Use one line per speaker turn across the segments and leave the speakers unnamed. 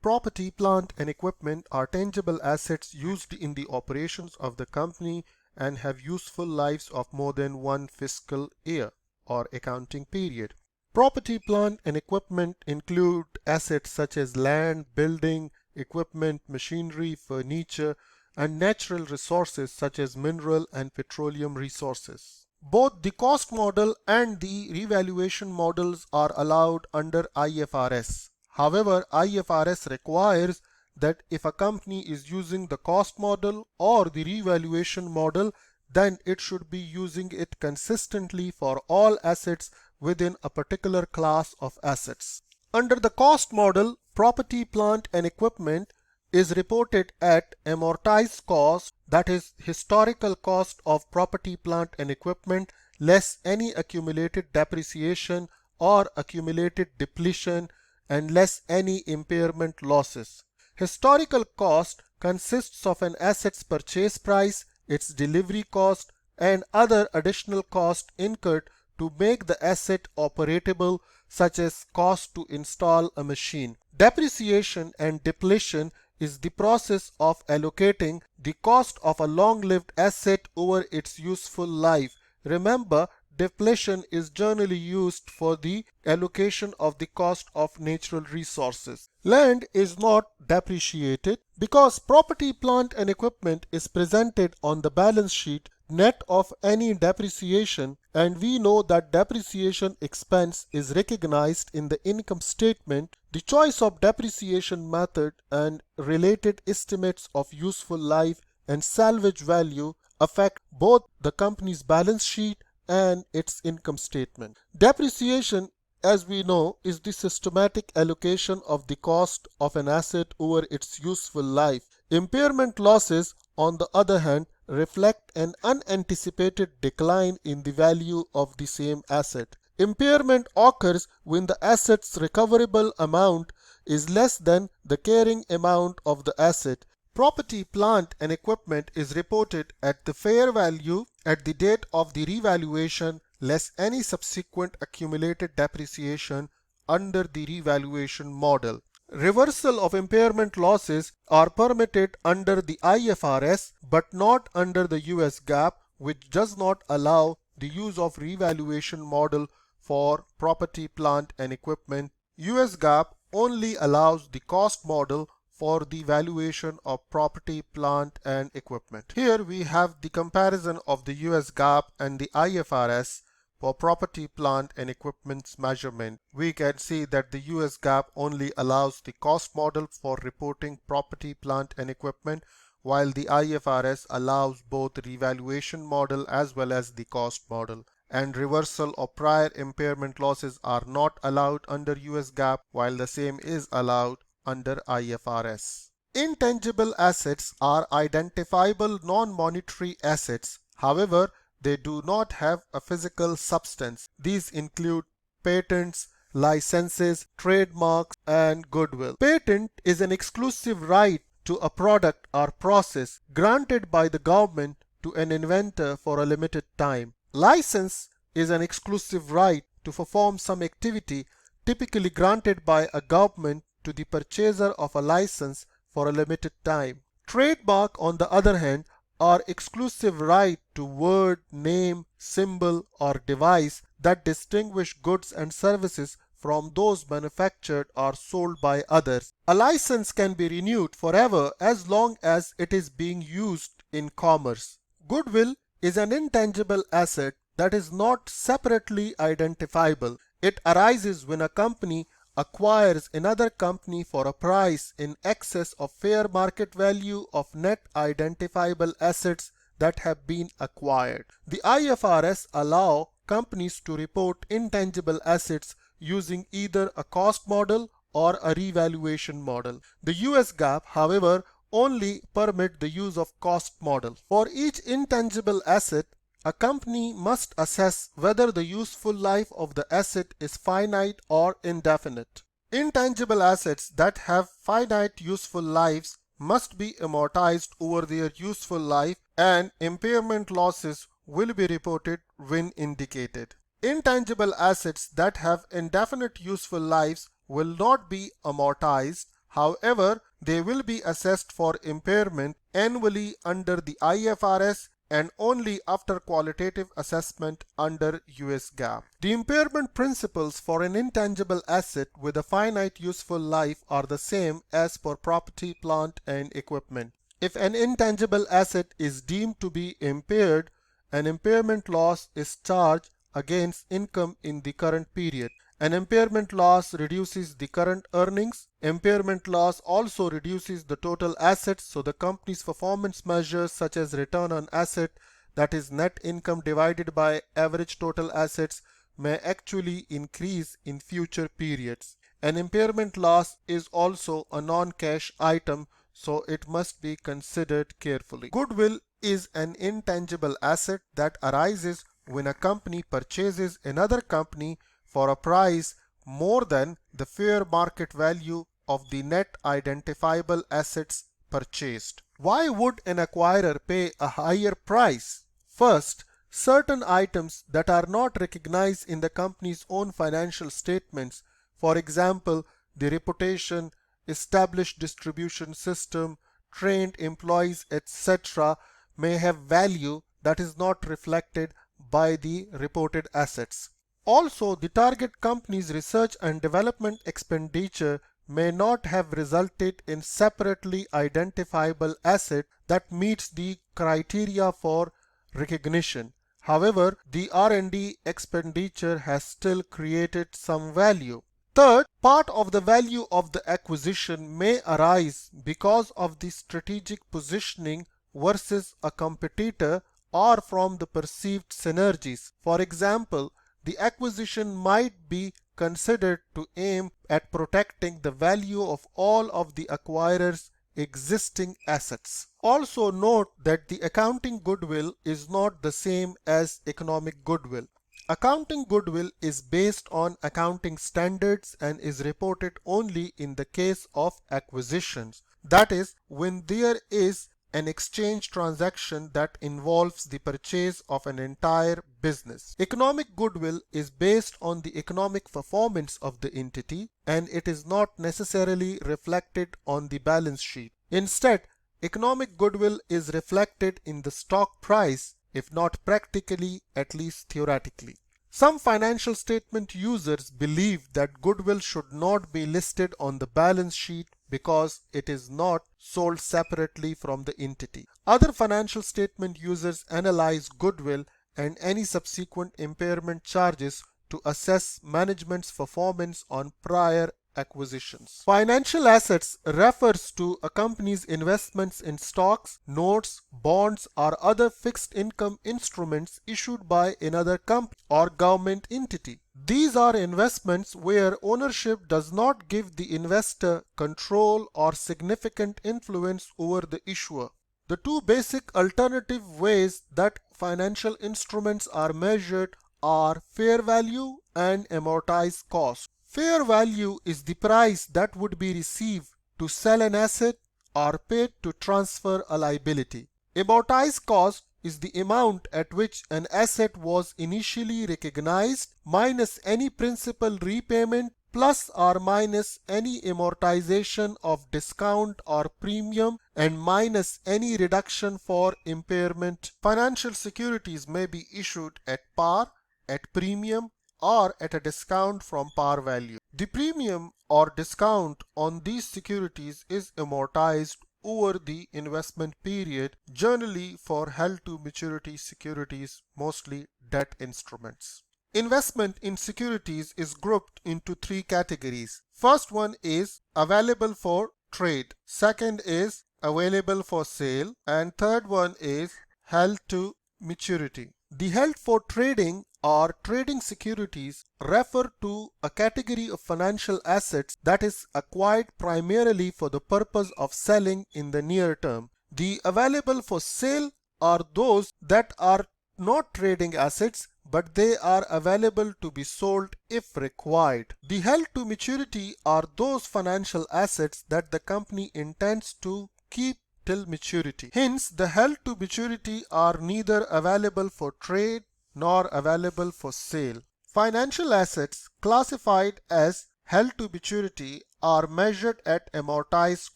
Property, plant, and equipment are tangible assets used in the operations of the company and have useful lives of more than one fiscal year or accounting period. Property, plant, and equipment include assets such as land, building, equipment, machinery, furniture, and natural resources such as mineral and petroleum resources. Both the cost model and the revaluation models are allowed under IFRS. However, IFRS requires that if a company is using the cost model or the revaluation model, then it should be using it consistently for all assets within a particular class of assets. Under the cost model, property, plant, and equipment is reported at amortized cost, that is historical cost of property, plant, and equipment less any accumulated depreciation or accumulated depletion and less any impairment losses. Historical cost consists of an asset's purchase price, its delivery cost, and other additional costs incurred to make the asset operatable, such as cost to install a machine. Depreciation and depletion is the process of allocating the cost of a long-lived asset over its useful life. Remember, depletion is generally used for the allocation of the cost of natural resources. Land is not depreciated because property, plant, and equipment is presented on the balance sheet net of any depreciation, and we know that depreciation expense is recognized in the income statement. The choice of depreciation method and related estimates of useful life and salvage value affect both the company's balance sheet and its income statement. Depreciation, as we know, is the systematic allocation of the cost of an asset over its useful life. Impairment losses, on the other hand, reflect an unanticipated decline in the value of the same asset. Impairment occurs when the asset's recoverable amount is less than the carrying amount of the asset. Property, plant, and equipment is reported at the fair value at the date of the revaluation less any subsequent accumulated depreciation under the revaluation model. Reversal of impairment losses are permitted under the IFRS but not under the US GAAP, which does not allow the use of revaluation model for property, plant, and equipment. US GAAP only allows the cost model for the valuation of property, plant, and equipment. Here we have the comparison of the US GAAP and the IFRS for property, plant, and equipment's measurement. We can see that the US GAAP only allows the cost model for reporting property, plant, and equipment, while the IFRS allows both revaluation model as well as the cost model. And reversal of prior impairment losses are not allowed under US GAAP, while the same is allowed under IFRS. Intangible assets are identifiable non-monetary assets. However, they do not have a physical substance. These include patents, licenses, trademarks, and goodwill. Patent is an exclusive right to a product or process granted by the government to an inventor for a limited time. License is an exclusive right to perform some activity typically granted by a government to the purchaser of a license for a limited time. Trademark, on the other hand, are exclusive right to word, name, symbol, or device that distinguish goods and services from those manufactured or sold by others. A license can be renewed forever as long as it is being used in commerce. Goodwill is an intangible asset that is not separately identifiable. It arises when a company acquires another company for a price in excess of fair market value of net identifiable assets that have been acquired. The IFRS allow companies to report intangible assets using either a cost model or a revaluation model. The US GAAP, however, only permit the use of cost model. For each intangible asset, a company must assess whether the useful life of the asset is finite or indefinite. Intangible assets that have finite useful lives must be amortized over their useful life, and impairment losses will be reported when indicated. Intangible assets that have indefinite useful lives will not be amortized, However, they will be assessed for impairment annually under the IFRS and only after qualitative assessment under US GAAP. The impairment principles for an intangible asset with a finite useful life are the same as for property, plant, and equipment. If an intangible asset is deemed to be impaired, an impairment loss is charged against income in the current period. An impairment loss reduces the current earnings. Impairment loss also reduces the total assets, so the company's performance measures such as return on asset, that is net income divided by average total assets, may actually increase in future periods. An impairment loss is also a non-cash item, so it must be considered carefully. Goodwill is an intangible asset that arises when a company purchases another company for a price more than the fair market value of the net identifiable assets purchased. Why would an acquirer pay a higher price? First, certain items that are not recognized in the company's own financial statements, for example, the reputation, established distribution system, trained employees, etc., may have value that is not reflected by the reported assets. Also, the target company's research and development expenditure may not have resulted in separately identifiable asset that meets the criteria for recognition. However, the R&D expenditure has still created some value. Third, part of the value of the acquisition may arise because of the strategic positioning versus a competitor or from the perceived synergies. For example, the acquisition might be considered to aim at protecting the value of all of the acquirer's existing assets. Also note that the accounting goodwill is not the same as economic goodwill. Accounting goodwill is based on accounting standards and is reported only in the case of acquisitions. That is, when there is an exchange transaction that involves the purchase of an entire business. Economic goodwill is based on the economic performance of the entity and it is not necessarily reflected on the balance sheet. Instead, economic goodwill is reflected in the stock price, if not practically, at least theoretically. Some financial statement users believe that goodwill should not be listed on the balance sheet because it is not sold separately from the entity. Other financial statement users analyze goodwill and any subsequent impairment charges to assess management's performance on prior acquisitions. Financial assets refers to a company's investments in stocks, notes, bonds, or other fixed income instruments issued by another company or government entity. These are investments where ownership does not give the investor control or significant influence over the issuer. The two basic alternative ways that financial instruments are measured are fair value and amortized cost. Fair value is the price that would be received to sell an asset or paid to transfer a liability. Amortized cost is the amount at which an asset was initially recognized minus any principal repayment plus or minus any amortization of discount or premium and minus any reduction for impairment. Financial securities may be issued at par, at premium, or at a discount from par value. The premium or discount on these securities is amortized over the investment period, generally for held to maturity securities, mostly debt instruments. Investment in securities is grouped into three categories. First one is available for trade, second is available for sale, and third one is held to maturity. The held for trading or trading securities refer to a category of financial assets that is acquired primarily for the purpose of selling in the near term. The available for sale are those that are not trading assets, but they are available to be sold if required. The held to maturity are those financial assets that the company intends to keep till maturity. Hence, the held to maturity are neither available for trade nor available for sale. Financial assets classified as held to maturity are measured at amortized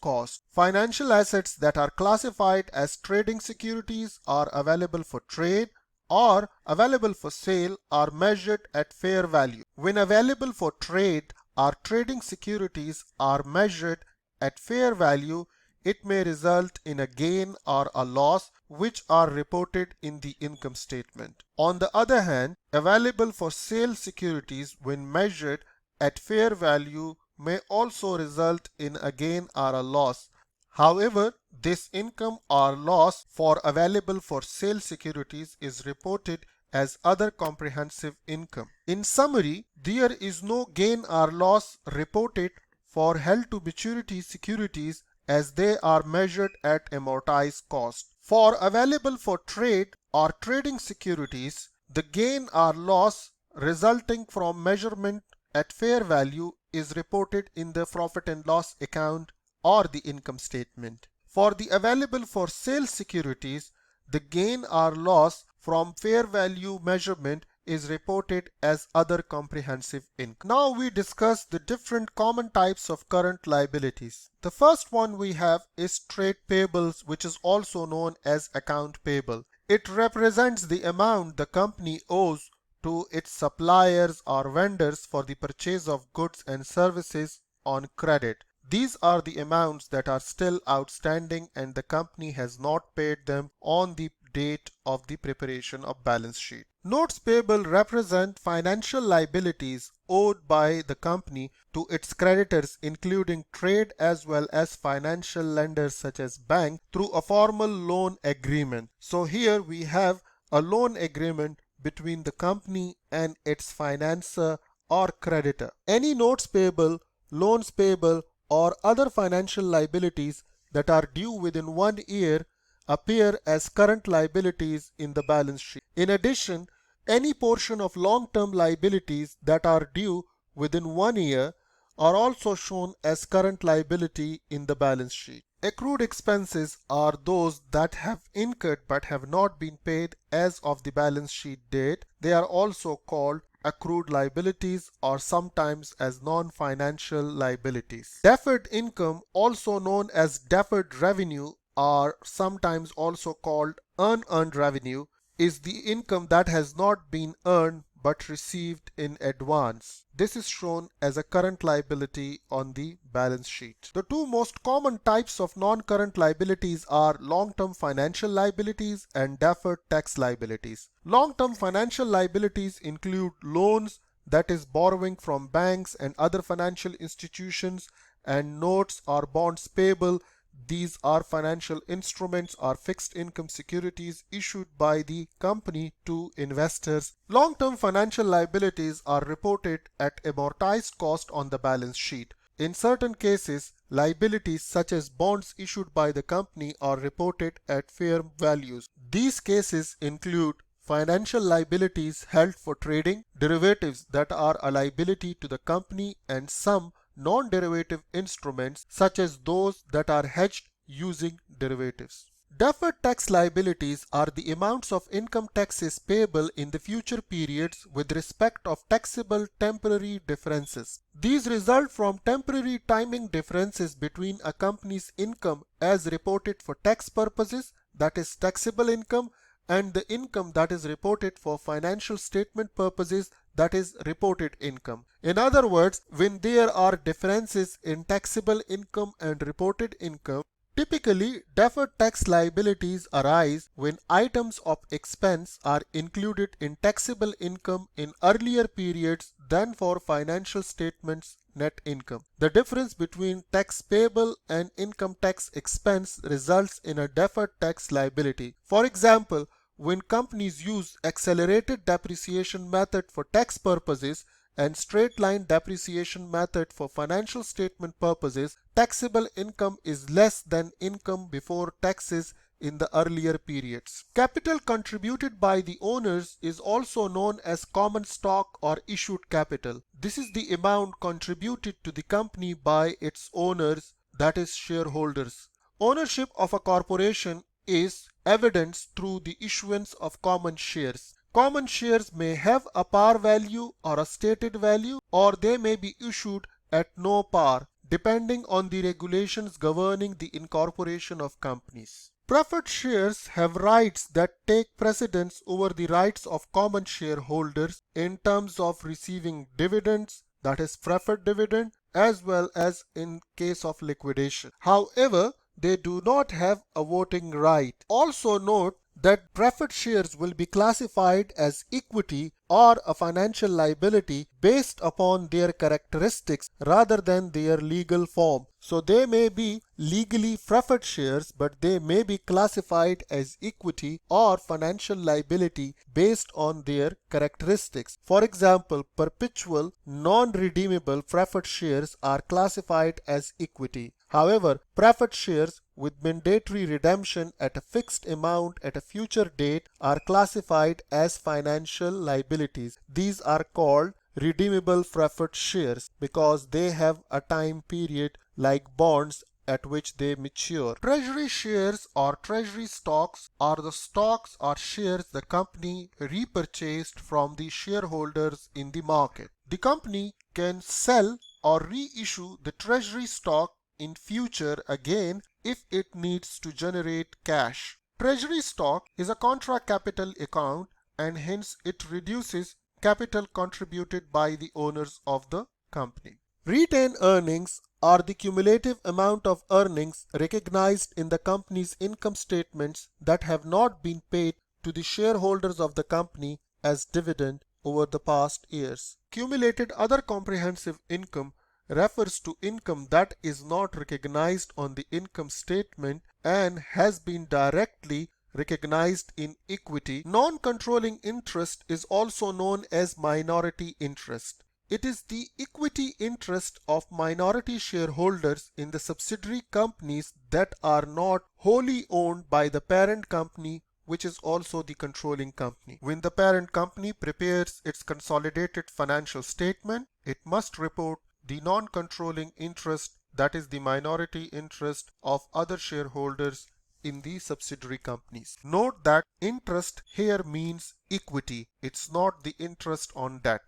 cost. Financial assets that are classified as trading securities are available for trade or available for sale are measured at fair value. When available for trade or trading securities are measured at fair value, it may result in a gain or a loss which are reported in the income statement. On the other hand, available for sale securities when measured at fair value may also result in a gain or a loss. However, this income or loss for available for sale securities is reported as other comprehensive income. In summary, there is no gain or loss reported for held to maturity securities as they are measured at amortized cost. For available for trade or trading securities, the gain or loss resulting from measurement at fair value is reported in the profit and loss account or the income statement. For the available for sale securities, the gain or loss from fair value measurement is reported as other comprehensive income. Now we discuss the different common types of current liabilities. The first one we have is trade payables, which is also known as account payable. It represents the amount the company owes to its suppliers or vendors for the purchase of goods and services on credit. These are the amounts that are still outstanding and the company has not paid them on the date of the preparation of balance sheet. Notes payable represent financial liabilities owed by the company to its creditors, including trade as well as financial lenders such as bank, through a formal loan agreement. So here we have a loan agreement between the company and its financer or creditor. Any notes payable, loans payable, or other financial liabilities that are due within 1 year appear as current liabilities in the balance sheet. In addition, any portion of long-term liabilities that are due within 1 year are also shown as current liability in the balance sheet. Accrued expenses are those that have incurred but have not been paid as of the balance sheet date. They are also called accrued liabilities or sometimes as non-financial liabilities. Deferred income, also known as deferred revenue or sometimes also called unearned revenue, is the income that has not been earned but received in advance. This is shown as a current liability on the balance sheet. The two most common types of non-current liabilities are long-term financial liabilities and deferred tax liabilities. Long-term financial liabilities include loans, that is borrowing from banks and other financial institutions, and notes or bonds payable. These are financial instruments or fixed income securities issued by the company to investors. Long-term financial liabilities are reported at amortized cost on the balance sheet. In certain cases, liabilities such as bonds issued by the company are reported at fair values. These cases include financial liabilities held for trading, derivatives that are a liability to the company, and some non-derivative instruments such as those that are hedged using derivatives. Deferred tax liabilities are the amounts of income taxes payable in the future periods with respect of taxable temporary differences. These result from temporary timing differences between a company's income as reported for tax purposes, that is taxable income, and the income that is reported for financial statement purposes, that is reported income. In other words, when there are differences in taxable income and reported income, typically deferred tax liabilities arise when items of expense are included in taxable income in earlier periods than for financial statements net income. The difference between tax payable and income tax expense results in a deferred tax liability. For example, when companies use accelerated depreciation method for tax purposes and straight line depreciation method for financial statement purposes, taxable income is less than income before taxes in the earlier periods. Capital contributed by the owners is also known as common stock or issued capital. This is the amount contributed to the company by its owners, that is shareholders. Ownership of a corporation is evidenced through the issuance of common shares. Common shares may have a par value or a stated value, or they may be issued at no par, depending on the regulations governing the incorporation of companies. Preferred shares have rights that take precedence over the rights of common shareholders in terms of receiving dividends, that is preferred dividend, as well as in case of liquidation. However, they do not have a voting right. Also note that preferred shares will be classified as equity or a financial liability based upon their characteristics rather than their legal form. So they may be legally preferred shares, but they may be classified as equity or financial liability based on their characteristics. For example, perpetual non-redeemable preferred shares are classified as equity. However, preferred shares with mandatory redemption at a fixed amount at a future date are classified as financial liabilities. These are called redeemable preferred shares because they have a time period like bonds at which they mature. Treasury shares or treasury stocks are the stocks or shares the company repurchased from the shareholders in the market. The company can sell or reissue the treasury stock in future again if it needs to generate cash. Treasury stock is a contra capital account and hence it reduces capital contributed by the owners of the company. Retained earnings are the cumulative amount of earnings recognized in the company's income statements that have not been paid to the shareholders of the company as dividend over the past years. Cumulated other comprehensive income refers to income that is not recognized on the income statement and has been directly recognized in equity. Non-controlling interest is also known as minority interest. It is the equity interest of minority shareholders in the subsidiary companies that are not wholly owned by the parent company, which is also the controlling company. When the parent company prepares its consolidated financial statement, it must report the non-controlling interest, that is the minority interest of other shareholders in the subsidiary companies. Note that interest here means equity. It's not the interest on debt.